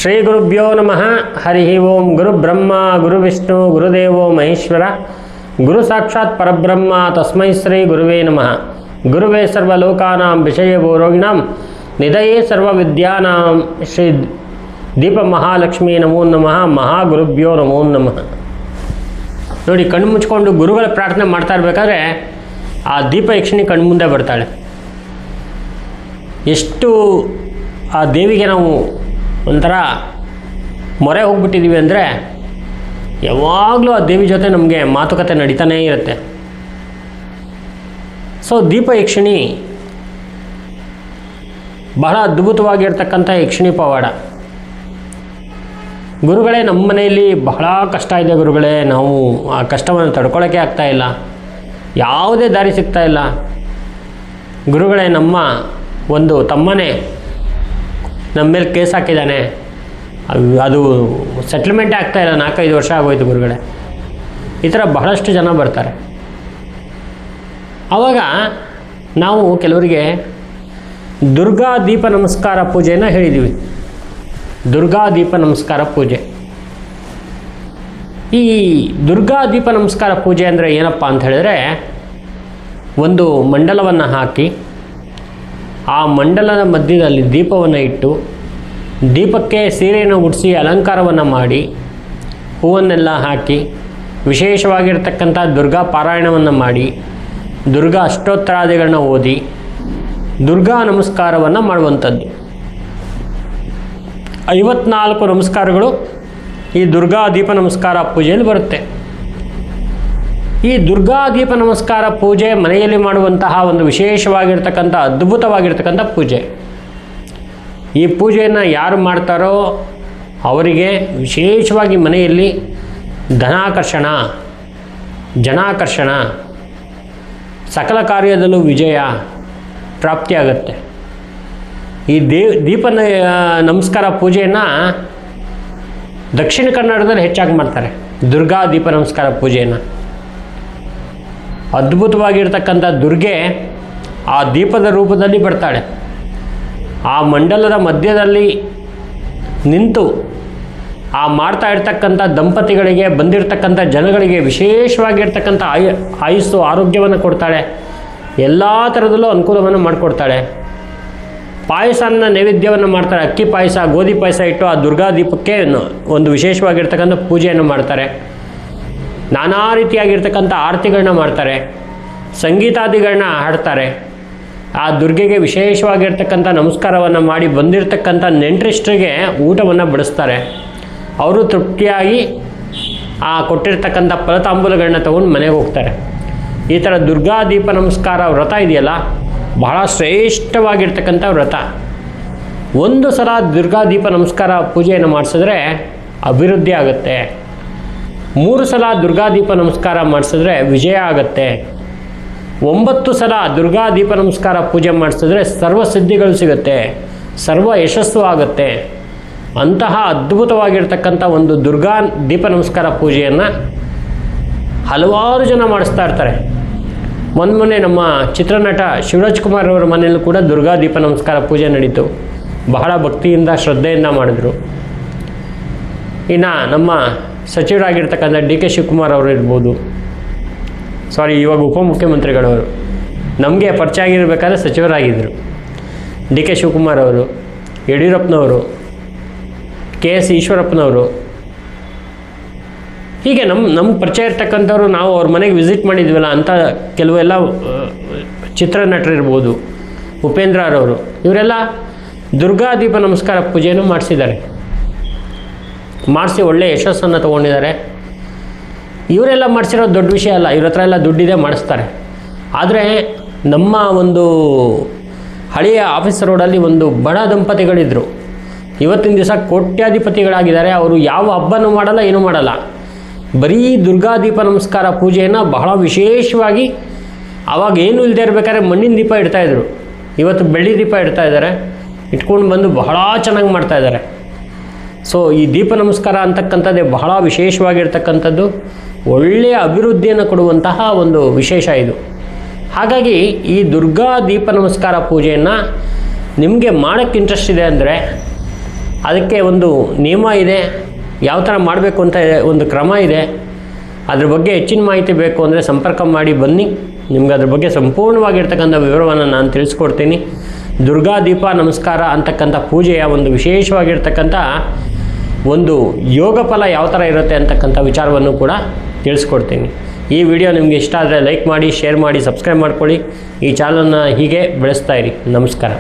ಶ್ರೀ ಗುರುಭ್ಯೋ ನಮಃ. ಹರಿ ಓಂ. ಗುರು ಬ್ರಹ್ಮ ಗುರು ವಿಷ್ಣು ಗುರುದೇವೋ ಮಹೇಶ್ವರ, ಗುರು ಸಾಕ್ಷಾತ್ ಪರಬ್ರಹ್ಮ ತಸ್ಮೈ ಶ್ರೀ ಗುರುವೇ ನಮಃ. ಗುರುವೇ ಸರ್ವಲೋಕಾನಾಂ ವಿಷಯವೋ ರೋಗಿಣಾಂ ನಿಧಯೇ ಸರ್ವವಿದ್ಯಾನಾಂ ಶ್ರೀ ದೀಪ ಮಹಾಲಕ್ಷ್ಮೀ ನಮೋ ನಮಃ. ಮಹಾಗುರುಭ್ಯೋ ನಮೋ ನಮಃ. ನೋಡಿ, ಕಣ್ಣು ಮುಚ್ಕೊಂಡು ಗುರುಗಳ ಪ್ರಾರ್ಥನೆ ಮಾಡ್ತಾ ಇರಬೇಕಾದ್ರೆ ಆ ದೀಪ ಯಕ್ಷಿಣಿ ಕಣ್ಣು ಮುಂದೆ ಬರ್ತಾಳೆ. ಎಷ್ಟು ಆ ದೇವಿಗೆ ನಾವು ಒಂಥರ ಮೊರೆ ಹೋಗ್ಬಿಟ್ಟಿದ್ದೀವಿ ಅಂದರೆ ಯಾವಾಗಲೂ ಆ ದೇವಿ ಜೊತೆ ನಮಗೆ ಮಾತುಕತೆ ನಡೀತಾನೇ ಇರುತ್ತೆ. ಸೊ ದೀಪ ಯಕ್ಷಿಣಿ ಬಹಳ ಅದ್ಭುತವಾಗಿರ್ತಕ್ಕಂಥ ಯಕ್ಷಿಣಿ ಪವಾಡ. ಗುರುಗಳೇ, ನಮ್ಮ ಮನೆಯಲ್ಲಿ ಬಹಳ ಕಷ್ಟ ಇದೆ ಗುರುಗಳೇ, ನಾವು ಆ ಕಷ್ಟವನ್ನು ತಡ್ಕೊಳ್ಳೋಕ್ಕೆ ಆಗ್ತಾಯಿಲ್ಲ, ಯಾವುದೇ ದಾರಿ ಸಿಗ್ತಾಯಿಲ್ಲ ಗುರುಗಳೇ, ನಮ್ಮ ಒಂದು ತಮ್ಮನೇ ನಮ್ಮ ಮೇಲೆ ಕೇಸ್ ಹಾಕಿದ್ದಾನೆ, ಅದು ಸೆಟ್ಲ್ಮೆಂಟೇ ಆಗ್ತಾಯಿಲ್ಲ, 4-5 ವರ್ಷ ಆಗೋಯ್ತು ಗುರುಗಳೇ. ಈ ಥರ ಬಹಳಷ್ಟು ಜನ ಬರ್ತಾರೆ. ಆವಾಗ ನಾವು ಕೆಲವರಿಗೆ ದುರ್ಗಾ ದೀಪ ನಮಸ್ಕಾರ ಪೂಜೆಯನ್ನು ಹೇಳಿದ್ದೀವಿ. ದುರ್ಗಾ ದೀಪ ನಮಸ್ಕಾರ ಪೂಜೆ. ಈ ದುರ್ಗಾ ದೀಪ ನಮಸ್ಕಾರ ಪೂಜೆ ಅಂದರೆ ಏನಪ್ಪ ಅಂತ ಹೇಳಿದ್ರೆ, ಒಂದು ಮಂಡಲವನ್ನು ಹಾಕಿ ಆ ಮಂಡಲದ ಮಧ್ಯದಲ್ಲಿ ದೀಪವನ್ನು ಇಟ್ಟು ದೀಪಕ್ಕೆ ಸೀರೆಯನ್ನು ಉಡಿಸಿ ಅಲಂಕಾರವನ್ನು ಮಾಡಿ ಹೂವನ್ನೆಲ್ಲ ಹಾಕಿ ವಿಶೇಷವಾಗಿರ್ತಕ್ಕಂಥ ದುರ್ಗಾ ಪಾರಾಯಣವನ್ನು ಮಾಡಿ ದುರ್ಗಾ ಅಷ್ಟೋತ್ತರಾದಿಗಳನ್ನ ಓದಿ ದುರ್ಗಾ ನಮಸ್ಕಾರವನ್ನು ಮಾಡುವಂಥದ್ದು. 54 ನಮಸ್ಕಾರಗಳು ಈ ದುರ್ಗಾ ದೀಪ ನಮಸ್ಕಾರ ಪೂಜೆಯಲ್ಲಿ ಬರುತ್ತೆ. ಈ ದುರ್ಗಾ ದೀಪ ನಮಸ್ಕಾರ ಪೂಜೆ ಮನೆಯಲ್ಲಿ ಮಾಡುವಂತಹ ಒಂದು ವಿಶೇಷವಾಗಿರ್ತಕ್ಕಂಥ ಅದ್ಭುತವಾಗಿರ್ತಕ್ಕಂಥ ಪೂಜೆ. ಈ ಪೂಜೆಯನ್ನು ಯಾರು ಮಾಡ್ತಾರೋ ಅವರಿಗೆ ವಿಶೇಷವಾಗಿ ಮನೆಯಲ್ಲಿ ಧನಾಕರ್ಷಣ, ಜನಾಕರ್ಷಣ, ಸಕಲ ಕಾರ್ಯದಲ್ಲೂ ವಿಜಯ ಪ್ರಾಪ್ತಿಯಾಗತ್ತೆ. ಈ ದೀಪ ನಮಸ್ಕಾರ ಪೂಜೆಯನ್ನು ದಕ್ಷಿಣ ಕನ್ನಡದಲ್ಲಿ ಹೆಚ್ಚಾಗಿ ಮಾಡ್ತಾರೆ. ದುರ್ಗಾ ದೀಪ ನಮಸ್ಕಾರ ಪೂಜೆಯನ್ನು ಅದ್ಭುತವಾಗಿರ್ತಕ್ಕಂಥ ದುರ್ಗೆ ಆ ದೀಪದ ರೂಪದಲ್ಲಿ ಬರ್ತಾಳೆ. ಆ ಮಂಡಲದ ಮಧ್ಯದಲ್ಲಿ ನಿಂತು ಆ ಮಾಡ್ತಾ ಇರ್ತಕ್ಕಂಥ ದಂಪತಿಗಳಿಗೆ, ಬಂದಿರತಕ್ಕಂಥ ಜನಗಳಿಗೆ ವಿಶೇಷವಾಗಿರ್ತಕ್ಕಂಥ ಆಯುಸ್ಸು, ಆರೋಗ್ಯವನ್ನು ಕೊಡ್ತಾಳೆ. ಎಲ್ಲ ಥರದಲ್ಲೂ ಅನುಕೂಲವನ್ನು ಮಾಡಿಕೊಡ್ತಾಳೆ. ಪಾಯಸನ ನೈವೇದ್ಯವನ್ನು ಮಾಡ್ತಾರೆ. ಅಕ್ಕಿ ಪಾಯಸ, ಗೋಧಿ ಪಾಯಸ ಇಟ್ಟು ಆ ದುರ್ಗಾ ದೀಪಕ್ಕೆ ಒಂದು ವಿಶೇಷವಾಗಿರ್ತಕ್ಕಂಥ ಪೂಜೆಯನ್ನು ಮಾಡ್ತಾರೆ. ನಾನಾ ರೀತಿಯಾಗಿರ್ತಕ್ಕಂಥ ಆರತಿಗಳನ್ನ ಮಾಡ್ತಾರೆ, ಸಂಗೀತಾದಿಗಳನ್ನ ಹಾಡ್ತಾರೆ. ಆ ದುರ್ಗೆಗೆ ವಿಶೇಷವಾಗಿರ್ತಕ್ಕಂಥ ನಮಸ್ಕಾರವನ್ನು ಮಾಡಿ ಬಂದಿರತಕ್ಕಂಥ ನೆಂಟರಿಷ್ಟರಿಗೆ ಊಟವನ್ನು ಬಡಿಸ್ತಾರೆ. ಅವರು ತೃಪ್ತಿಯಾಗಿ ಆ ಕೊಟ್ಟಿರ್ತಕ್ಕಂಥ ಫಲತಾಂಬೂಲಗಳನ್ನ ತಗೊಂಡು ಮನೆಗೆ ಹೋಗ್ತಾರೆ. ಈ ಥರ ದುರ್ಗಾ ದೀಪ ನಮಸ್ಕಾರ ವ್ರತ ಇದೆಯಲ್ಲ, ಬಹಳ ಶ್ರೇಷ್ಠವಾಗಿರ್ತಕ್ಕಂಥ ವ್ರತ. ಒಂದು ಸಲ ದುರ್ಗಾ ದೀಪ ನಮಸ್ಕಾರ ಪೂಜೆಯನ್ನು ಮಾಡಿಸಿದ್ರೆ ಅಭಿವೃದ್ಧಿ ಆಗುತ್ತೆ. 3 ಸಲ ದುರ್ಗಾ ದೀಪ ನಮಸ್ಕಾರ ಮಾಡಿಸಿದ್ರೆ ವಿಜಯ ಆಗುತ್ತೆ. 9 ಸಲ ದುರ್ಗಾ ದೀಪ ನಮಸ್ಕಾರ ಪೂಜೆ ಮಾಡಿಸಿದ್ರೆ ಸರ್ವ ಸಿದ್ಧಿಗಳು ಸಿಗುತ್ತೆ, ಸರ್ವ ಯಶಸ್ಸು ಆಗುತ್ತೆ. ಅಂತಹ ಅದ್ಭುತವಾಗಿರ್ತಕ್ಕಂಥ ಒಂದು ದುರ್ಗಾ ದೀಪ ನಮಸ್ಕಾರ ಪೂಜೆಯನ್ನು ಹಲವಾರು ಜನ ಮಾಡಿಸ್ತಾ ಇರ್ತಾರೆ. ಮೊನ್ನೆ ನಮ್ಮ ಚಿತ್ರನಟ ಶಿವರಾಜ್ ಕುಮಾರ್ ಅವರ ಮನೆಯಲ್ಲೂ ಕೂಡ ದುರ್ಗಾ ದೀಪ ನಮಸ್ಕಾರ ಪೂಜೆ ನಡೀತು. ಬಹಳ ಭಕ್ತಿಯಿಂದ ಶ್ರದ್ಧೆಯಿಂದ ಮಾಡಿದ್ರು. ಇನ್ನು ನಮ್ಮ ಸಚಿವರಾಗಿರ್ತಕ್ಕಂಥ ಡಿ ಕೆ ಶಿವಕುಮಾರ್ ಅವರು ಇರ್ಬೋದು, ಇವಾಗ ಉಪಮುಖ್ಯಮಂತ್ರಿಗಳವರು, ನಮಗೆ ಪರಿಚಯ ಆಗಿರಬೇಕಾದ್ರೆ ಸಚಿವರಾಗಿದ್ದರು ಡಿ ಕೆ ಶಿವಕುಮಾರ್ ಅವರು, ಯಡಿಯೂರಪ್ಪನವರು, ಕೆ ಎಸ್ ಈಶ್ವರಪ್ಪನವರು, ಹೀಗೆ ನಮ್ಮ ಪರಿಚಯ ಇರ್ತಕ್ಕಂಥವ್ರು. ನಾವು ಅವ್ರ ಮನೆಗೆ ವಿಸಿಟ್ ಮಾಡಿದ್ವಲ್ಲ ಅಂತ ಕೆಲವೆಲ್ಲ ಚಿತ್ರನಟರಿರ್ಬೋದು, ಉಪೇಂದ್ರರವರು, ಇವರೆಲ್ಲ ದುರ್ಗಾ ದೀಪ ನಮಸ್ಕಾರ ಪೂಜೆಯನ್ನು ಮಾಡಿಸಿ ಒಳ್ಳೆಯ ಯಶಸ್ಸನ್ನು ತೊಗೊಂಡಿದ್ದಾರೆ. ಇವರೆಲ್ಲ ಮಾಡಿಸಿರೋದು ದೊಡ್ಡ ವಿಷಯ ಅಲ್ಲ, ಇವ್ರ ಹತ್ರ ಎಲ್ಲ ದುಡ್ಡಿದೆ, ಮಾಡಿಸ್ತಾರೆ. ಆದರೆ ನಮ್ಮ ಒಂದು ಹಳೆಯ ಆಫೀಸ್ ರೋಡಲ್ಲಿ ಒಂದು ಬಡ ದಂಪತಿಗಳಿದ್ದರು. ಇವತ್ತಿನ ದಿವಸ ಕೋಟ್ಯಾಧಿಪತಿಗಳಾಗಿದ್ದಾರೆ. ಅವರು ಯಾವ ಹಬ್ಬನೂ ಮಾಡಲ್ಲ, ಏನೂ ಮಾಡಲ್ಲ, ಬರೀ ದುರ್ಗಾ ದೀಪ ನಮಸ್ಕಾರ ಪೂಜೆಯನ್ನು ಬಹಳ ವಿಶೇಷವಾಗಿ, ಆವಾಗ ಏನೂ ಇಲ್ಲದೆ ಇರಬೇಕಾದ್ರೆ ಮಣ್ಣಿನ ದೀಪ ಇಡ್ತಾಯಿದ್ರು. ಇವತ್ತು ಬೆಳ್ಳಿ ದೀಪ ಇಡ್ತಾಯಿದ್ದಾರೆ, ಇಟ್ಕೊಂಡು ಬಂದು ಬಹಳ ಚೆನ್ನಾಗಿ ಮಾಡ್ತಾಯಿದ್ದಾರೆ. ಸೊ ಈ ದೀಪ ನಮಸ್ಕಾರ ಅಂತಕ್ಕಂಥದ್ದೇ ಬಹಳ ವಿಶೇಷವಾಗಿರ್ತಕ್ಕಂಥದ್ದು, ಒಳ್ಳೆಯ ಅಭಿವೃದ್ಧಿಯನ್ನು ಕೊಡುವಂತಹ ಒಂದು ವಿಶೇಷ ಇದು. ಹಾಗಾಗಿ ಈ ದುರ್ಗಾ ದೀಪ ನಮಸ್ಕಾರ ಪೂಜೆಯನ್ನು ನಿಮಗೆ ಮಾಡೋಕ್ಕೆ ಇಂಟ್ರೆಸ್ಟ್ ಇದೆ ಅಂದರೆ ಅದಕ್ಕೆ ಒಂದು ನಿಯಮ ಇದೆ, ಯಾವ ಥರ ಮಾಡಬೇಕು ಅಂತ ಒಂದು ಕ್ರಮ ಇದೆ. ಅದ್ರ ಬಗ್ಗೆ ಹೆಚ್ಚಿನ ಮಾಹಿತಿ ಬೇಕು ಅಂದರೆ ಸಂಪರ್ಕ ಮಾಡಿ ಬನ್ನಿ, ನಿಮ್ಗೆ ಅದ್ರ ಬಗ್ಗೆ ಸಂಪೂರ್ಣವಾಗಿರ್ತಕ್ಕಂಥ ವಿವರವನ್ನು ನಾನು ತಿಳಿಸ್ಕೊಡ್ತೀನಿ. ದುರ್ಗಾ ದೀಪ ನಮಸ್ಕಾರ ಅಂತಕ್ಕಂಥ ಪೂಜೆಯ ಒಂದು ವಿಶೇಷವಾಗಿರ್ತಕ್ಕಂಥ ಒಂದು ಯೋಗ ಫಲ ಯಾವ ಥರ ಇರುತ್ತೆ ಅಂತಕ್ಕಂಥ ವಿಚಾರವನ್ನು ಕೂಡ ತಿಳಿಸ್ಕೊಡ್ತೀನಿ. ಈ ವಿಡಿಯೋ ನಿಮಗೆ ಇಷ್ಟ ಆದರೆ ಲೈಕ್ ಮಾಡಿ, ಶೇರ್ ಮಾಡಿ, ಸಬ್ಸ್ಕ್ರೈಬ್ ಮಾಡ್ಕೊಳ್ಳಿ. ಈ ಚಾನಲನ್ನು ಹೀಗೆ ಬೆಳೆಸ್ತಾ ಇರಿ. ನಮಸ್ಕಾರ.